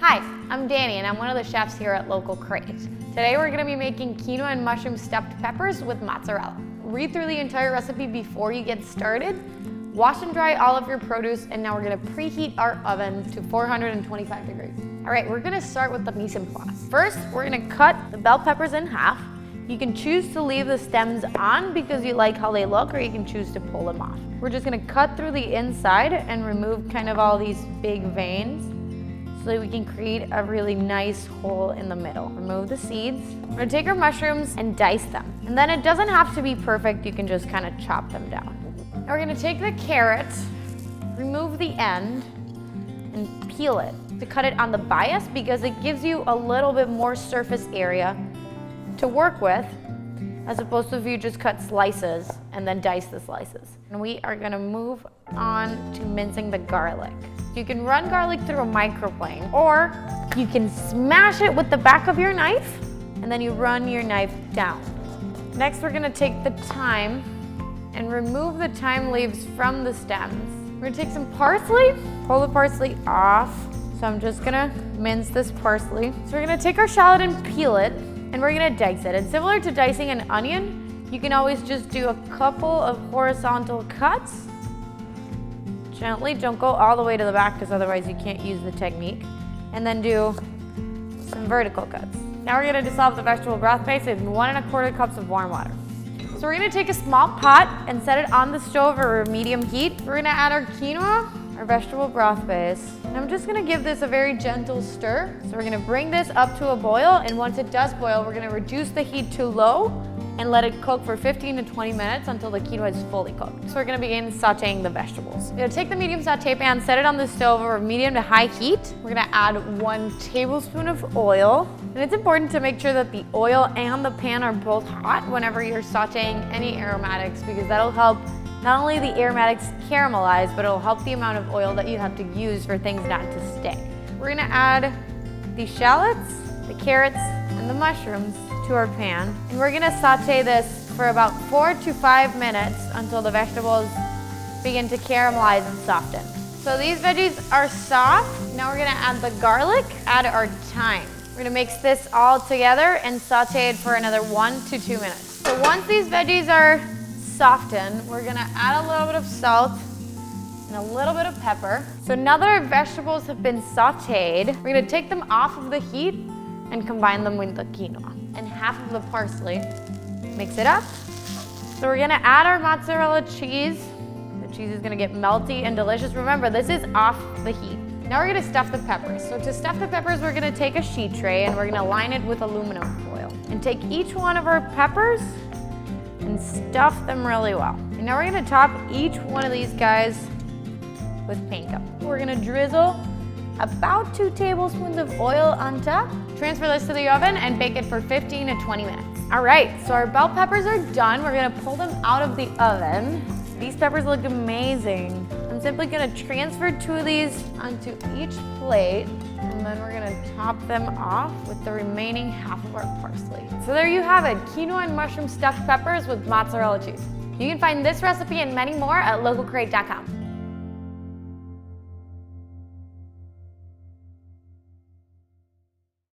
Hi, I'm Danny and I'm one of the chefs here at Local Crate. Today we're going to be making quinoa and mushroom stuffed peppers with mozzarella. Read through the entire recipe before you get started. Wash and dry all of your produce, and now we're going to preheat our oven to 425 degrees. All right, we're going to start with the mise en place. First, we're going to cut the bell peppers in half. You can choose to leave the stems on because you like how they look, or you can choose to pull them off. We're just going to cut through the inside and remove kind of all these big veins so that we can create a really nice hole in the middle. Remove the seeds. We're going to take our mushrooms and dice them. And then it doesn't have to be perfect, you can just kind of chop them down. Now we're going to take the carrot, remove the end, and peel it to cut it on the bias because it gives you a little bit more surface area to work with, as opposed to if you just cut slices and then dice the slices. And we are gonna move on to mincing the garlic. You can run garlic through a microplane, or you can smash it with the back of your knife, and then you run your knife down. Next, we're gonna take the thyme and remove the thyme leaves from the stems. We're gonna take some parsley, pull the parsley off. So I'm just gonna mince this parsley. So we're gonna take our shallot and peel it, and we're gonna dice it. And similar to dicing an onion, you can always just do a couple of horizontal cuts. Gently, don't go all the way to the back because otherwise you can't use the technique. And then do some vertical cuts. Now we're gonna dissolve the vegetable broth base in 1 1/4 cups of warm water. So we're gonna take a small pot and set it on the stove over medium heat. We're gonna add our quinoa, our vegetable broth base. And I'm just gonna give this a very gentle stir. So we're gonna bring this up to a boil, and once it does boil, we're gonna reduce the heat to low and let it cook for 15 to 20 minutes until the quinoa is fully cooked. So we're gonna begin sauteing the vegetables. We're gonna take the medium saute pan, set it on the stove over medium to high heat. We're gonna add 1 tablespoon of oil. And it's important to make sure that the oil and the pan are both hot whenever you're sauteing any aromatics, because that'll help not only the aromatics caramelize, but it'll help the amount of oil that you have to use for things not to stick. We're gonna add the shallots, the carrots, and the mushrooms to our pan. And we're gonna saute this for about 4 to 5 minutes until the vegetables begin to caramelize and soften. So these veggies are soft. Now we're gonna add the garlic, add our thyme. We're gonna mix this all together and saute it for another 1 to 2 minutes. So once these veggies are softened, we're gonna add a little bit of salt and a little bit of pepper. So now that our vegetables have been sauteed, we're gonna take them off of the heat and combine them with the quinoa and half of the parsley. Mix it up. So we're gonna add our mozzarella cheese. The cheese is gonna get melty and delicious. Remember, this is off the heat. Now we're gonna stuff the peppers. So to stuff the peppers, we're gonna take a sheet tray and we're gonna line it with aluminum foil and take each one of our peppers and stuff them really well. And now we're gonna top each one of these guys with panko. We're gonna drizzle about 2 tablespoons of oil on top. Transfer this to the oven and bake it for 15 to 20 minutes. All right, so our bell peppers are done. We're gonna pull them out of the oven. These peppers look amazing. I'm simply gonna transfer 2 of these onto each plate, and then we're gonna top them off with the remaining half of our parsley. So there you have it, quinoa and mushroom stuffed peppers with mozzarella cheese. You can find this recipe and many more at localcrate.com.